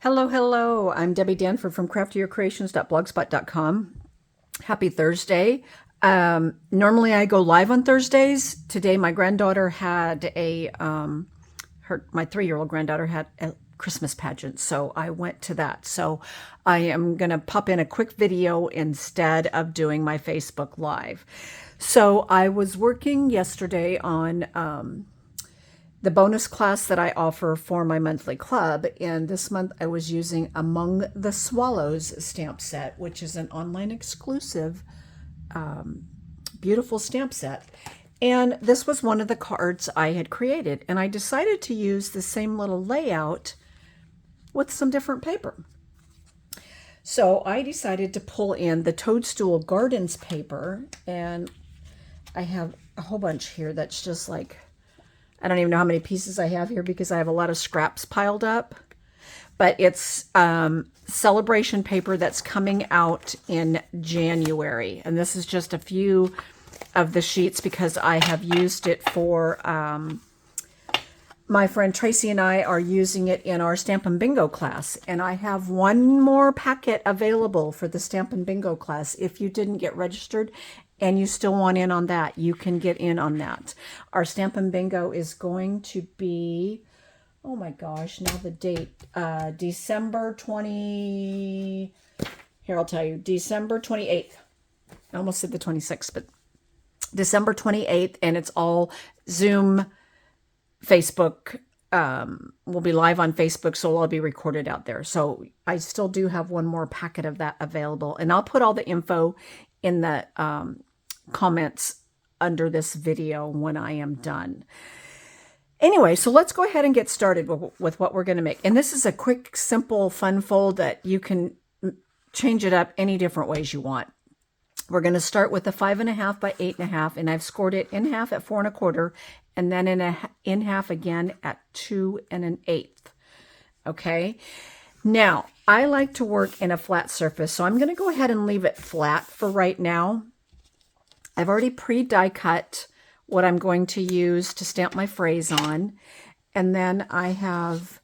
Hello, hello. I'm Debbie Danford from craftyyourcreations.blogspot.com. Happy Thursday. Normally I go live on Thursdays. Today my granddaughter had my 3-year-old granddaughter had a Christmas pageant, so I went to that. So I am going to pop in a quick video instead of doing my Facebook Live. So I was working yesterday on the bonus class that I offer for my monthly club. And this month I was using Among the Swallows stamp set, which is an online exclusive, beautiful stamp set. And this was one of the cards I had created. And I decided to use the same little layout with some different paper. So I decided to pull in the Toadstool Gardens paper. And I have a whole bunch here that's just like, I don't even know how many pieces I have here because I have a lot of scraps piled up. But it's celebration paper that's coming out in January. And this is just a few of the sheets because I have used it for, my friend Tracy and I are using it in our Stampin' Bingo class. And I have one more packet available for the Stampin' Bingo class. If you didn't get registered and you still want in on that, you can get in on that. Our Stampin' Bingo is going to be, oh my gosh, now the date, December 20, here I'll tell you, December 28th. I almost said the 26th, but December 28th, and it's all Zoom, Facebook, will be live on Facebook, so it'll be recorded out there. So I still do have one more packet of that available, and I'll put all the info in the comments under this video when I am done. Anyway, so let's go ahead and get started with what we're going to make. And this is a quick, simple, fun fold that you can change it up any different ways you want. We're going to start with a 5.5 by 8.5, and I've scored it in half at 4 1/4, and then in half again at 2 1/8. Okay. Now, I like to work in a flat surface, so I'm going to go ahead and leave it flat for right now. I've already pre-die cut what I'm going to use to stamp my phrase on. And then I have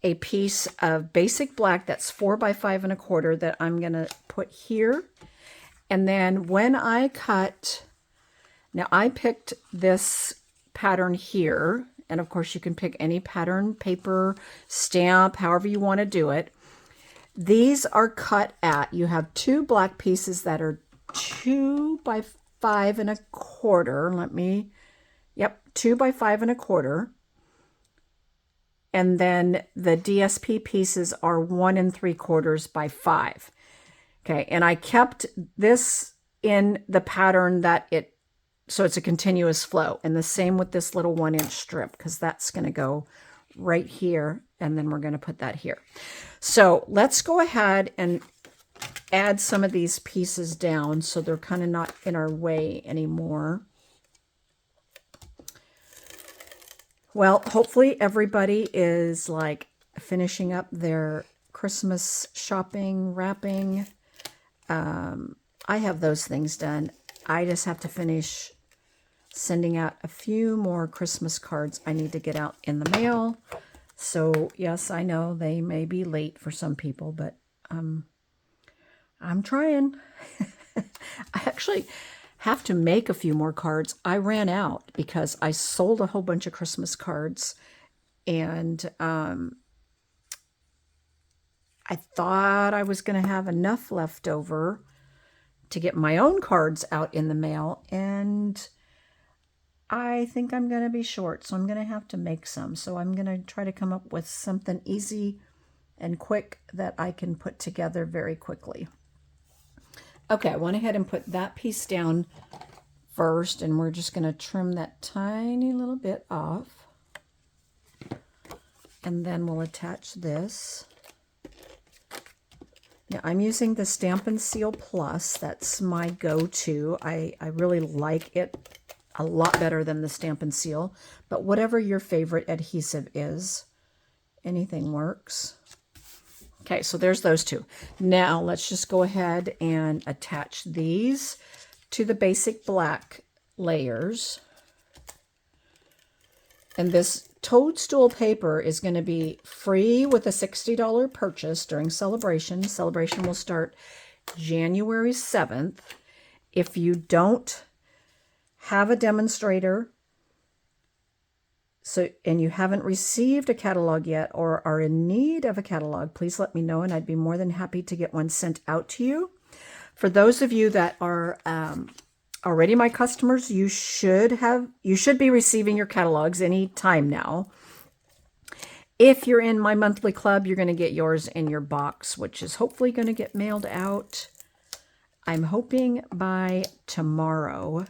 a piece of basic black that's 4 by 5 1/4 that I'm going to put here. And then when I cut, now I picked this pattern here. And of course you can pick any pattern, paper, stamp, however you want to do it. These are cut at, you have 2 black pieces that are 2 by 5 1/4. 2 by 5 1/4. And then the DSP pieces are 1 3/4 by 5. Okay, and I kept this in the pattern that so it's a continuous flow. And the same with this little 1-inch strip, because that's going to go right here, and then we're going to put that here. So let's go ahead and add some of these pieces down so they're kind of not in our way anymore. Well, hopefully everybody is like finishing up their Christmas shopping, wrapping. I have those things done. I just have to finish sending out a few more Christmas cards I need to get out in the mail. So yes, I know they may be late for some people, but I'm trying. I actually have to make a few more cards. I ran out because I sold a whole bunch of Christmas cards, and I thought I was going to have enough left over to get my own cards out in the mail, and I think I'm going to be short, so I'm going to have to make some. So I'm going to try to come up with something easy and quick that I can put together very quickly. Okay, I went ahead and put that piece down first, and we're just going to trim that tiny little bit off. And then we'll attach this. Now, I'm using the Stampin' Seal Plus. That's my go-to. I really like it a lot better than the Stampin' Seal. But whatever your favorite adhesive is, anything works. Okay, so there's those two. Now, let's just go ahead and attach these to the basic black layers. And this Toadstool paper is going to be free with a $60 purchase during celebration. Celebration will start January 7th. If you don't have a demonstrator, and you haven't received a catalog yet or are in need of a catalog, please let me know, and I'd be more than happy to get one sent out to you. For those of you that are already my customers, you should be receiving your catalogs any time now. If you're in my monthly club, you're going to get yours in your box, which is hopefully going to get mailed out. I'm hoping by tomorrow.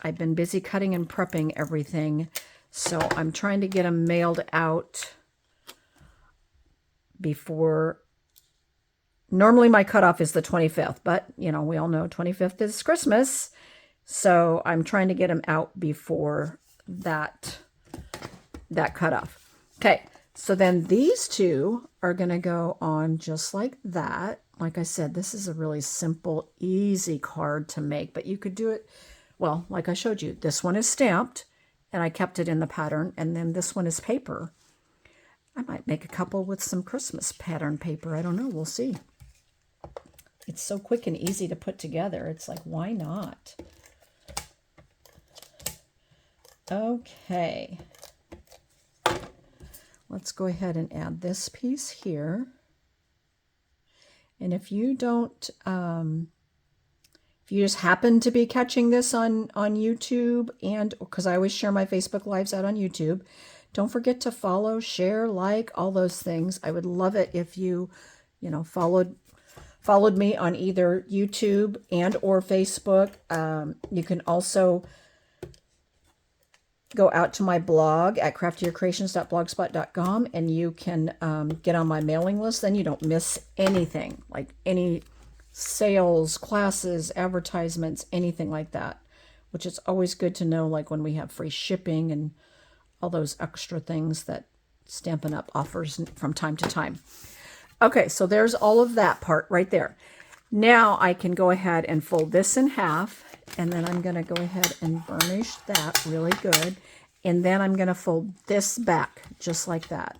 I've been busy cutting and prepping everything, so I'm trying to get them mailed out before. Normally my cutoff is the 25th, but we all know 25th is Christmas, so I'm trying to get them out before that cutoff. Okay, so then these two are going to go on just like that. Like I said, this is a really simple, easy card to make, but you could do it. Well, like I showed you, this one is stamped, and I kept it in the pattern, and then this one is paper. I might make a couple with some Christmas pattern paper. I don't know. We'll see. It's so quick and easy to put together. It's like, why not? Okay. Let's go ahead and add this piece here. And if you don't... if you just happen to be catching this on YouTube, and because I always share my Facebook Lives out on YouTube, don't forget to follow, share, like, all those things. I would love it if you, followed me on either YouTube and or Facebook. You can also go out to my blog at craftyyourcreations.blogspot.com, and you can get on my mailing list. Then you don't miss anything, like any sales, classes, advertisements, anything like that, which is always good to know, like when we have free shipping and all those extra things that Stampin' Up! Offers from time to time. Okay, so there's all of that part right there. Now I can go ahead and fold this in half, and then I'm going to go ahead and burnish that really good, and then I'm going to fold this back just like that.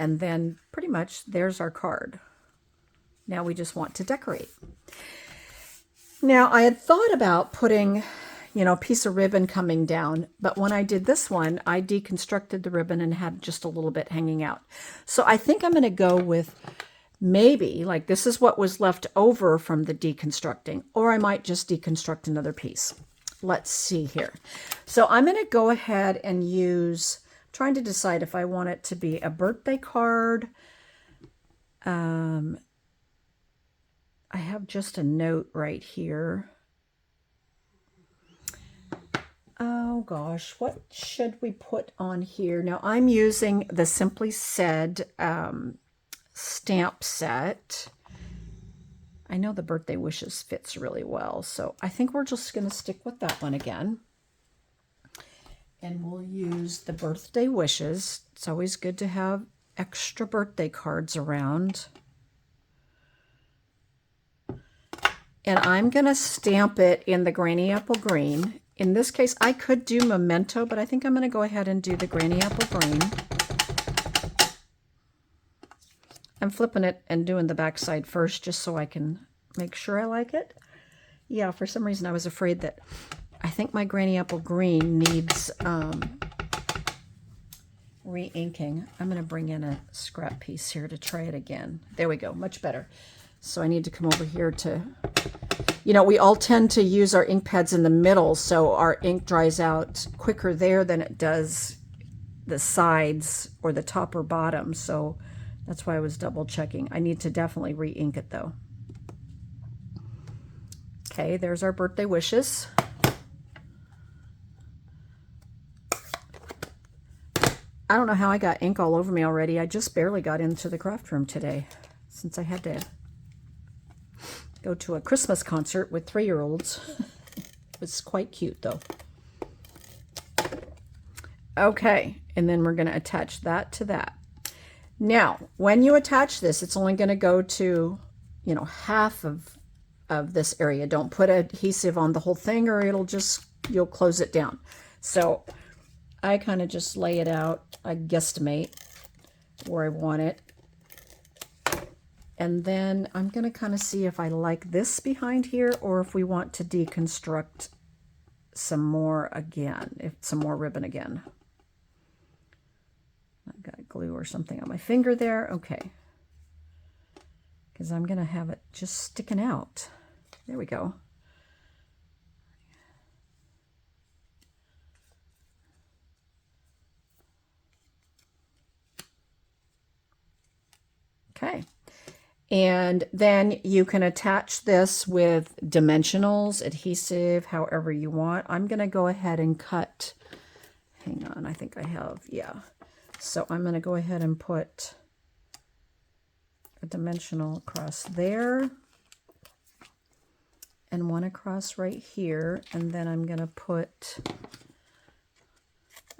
And then pretty much there's our card. Now we just want to decorate. Now I had thought about putting, a piece of ribbon coming down, but when I did this one, I deconstructed the ribbon and had just a little bit hanging out. So I think I'm going to go with maybe, like this is what was left over from the deconstructing, or I might just deconstruct another piece. Let's see here. So I'm going to go ahead and use... trying to decide if I want it to be a birthday card. I have just a note right here. Oh gosh, what should we put on here? Now I'm using the Simply Said stamp set. I know the birthday wishes fits really well, so I think we're just going to stick with that one again. And we'll use the birthday wishes. It's always good to have extra birthday cards around. And I'm going to stamp it in the Granny Apple Green. In this case, I could do Memento, but I think I'm going to go ahead and do the Granny Apple Green. I'm flipping it and doing the back side first just so I can make sure I like it. Yeah, for some reason I was afraid that... I think my Granny Apple Green needs re-inking. I'm going to bring in a scrap piece here to try it again. There we go, much better. So I need to come over here to, we all tend to use our ink pads in the middle, so our ink dries out quicker there than it does the sides or the top or bottom. So that's why I was double checking. I need to definitely re-ink it though. Okay, there's our birthday wishes. I don't know how I got ink all over me already. I just barely got into the craft room today since I had to go to a Christmas concert with 3-year-olds. It was quite cute though. Okay, and then we're going to attach that to that. Now, when you attach this, it's only going to go to, half of of this area. Don't put adhesive on the whole thing or you'll close it down. So I kind of just lay it out. I guesstimate where I want it. And then I'm going to kind of see if I like this behind here or if we want to deconstruct some more again, some more ribbon again. I've got glue or something on my finger there. Okay. Because I'm going to have it just sticking out. There we go. Okay. And then you can attach this with dimensionals, adhesive, however you want. I'm going to go ahead and cut. Hang on, I think I have, yeah. So I'm going to go ahead and put a dimensional across there and one across right here. And then I'm going to put,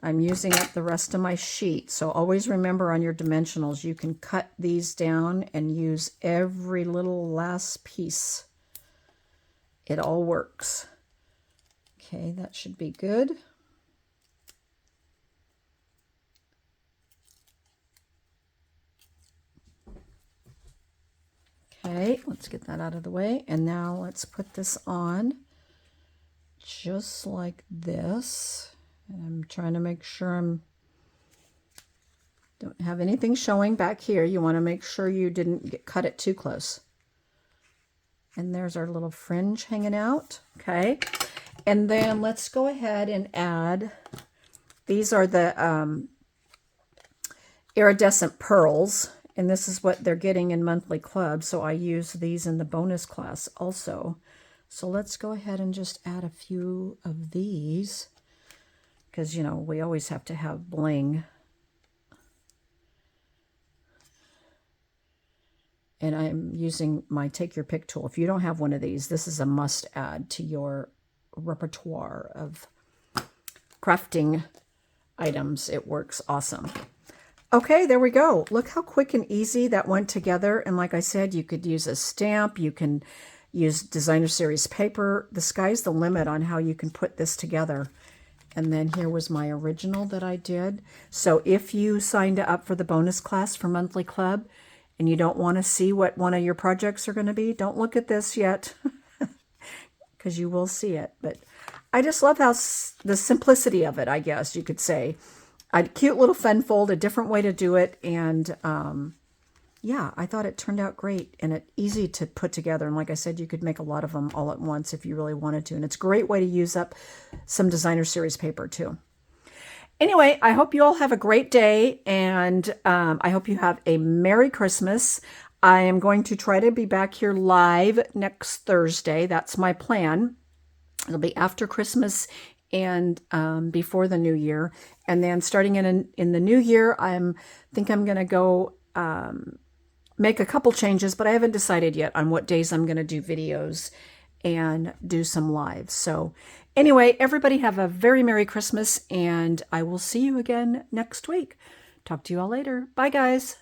I'm using up the rest of my sheet. So always remember on your dimensionals, you can cut these down and use every little last piece. It all works. Okay, that should be good. Okay, let's get that out of the way. And now let's put this on just like this. And I'm trying to make sure don't have anything showing back here. You want to make sure you didn't cut it too close. And there's our little fringe hanging out. Okay. And then let's go ahead and add, these are the iridescent pearls. And this is what they're getting in monthly club. So I use these in the bonus class also. So let's go ahead and just add a few of these. Because, you know, we always have to have bling. And I'm using my Take Your Pick tool. If you don't have one of these, this is a must add to your repertoire of crafting items. It works awesome. Okay, there we go. Look how quick and easy that went together. And like I said, you could use a stamp. You can use designer series paper. The sky's the limit on how you can put this together. And then here was my original that I did. So if you signed up for the bonus class for monthly club and you don't want to see what one of your projects are going to be, don't look at this yet because you will see it. But I just love how the simplicity of it, I guess you could say. A cute little fun fold, a different way to do it. And yeah, I thought it turned out great and it's easy to put together. And like I said, you could make a lot of them all at once if you really wanted to. And it's a great way to use up some designer series paper too. Anyway, I hope you all have a great day and I hope you have a Merry Christmas. I am going to try to be back here live next Thursday. That's my plan. It'll be after Christmas and before the new year. And then starting in the new year, think I'm going to go make a couple changes, but I haven't decided yet on what days I'm going to do videos and do some lives. So anyway, everybody have a very Merry Christmas and I will see you again next week. Talk to you all later. Bye guys.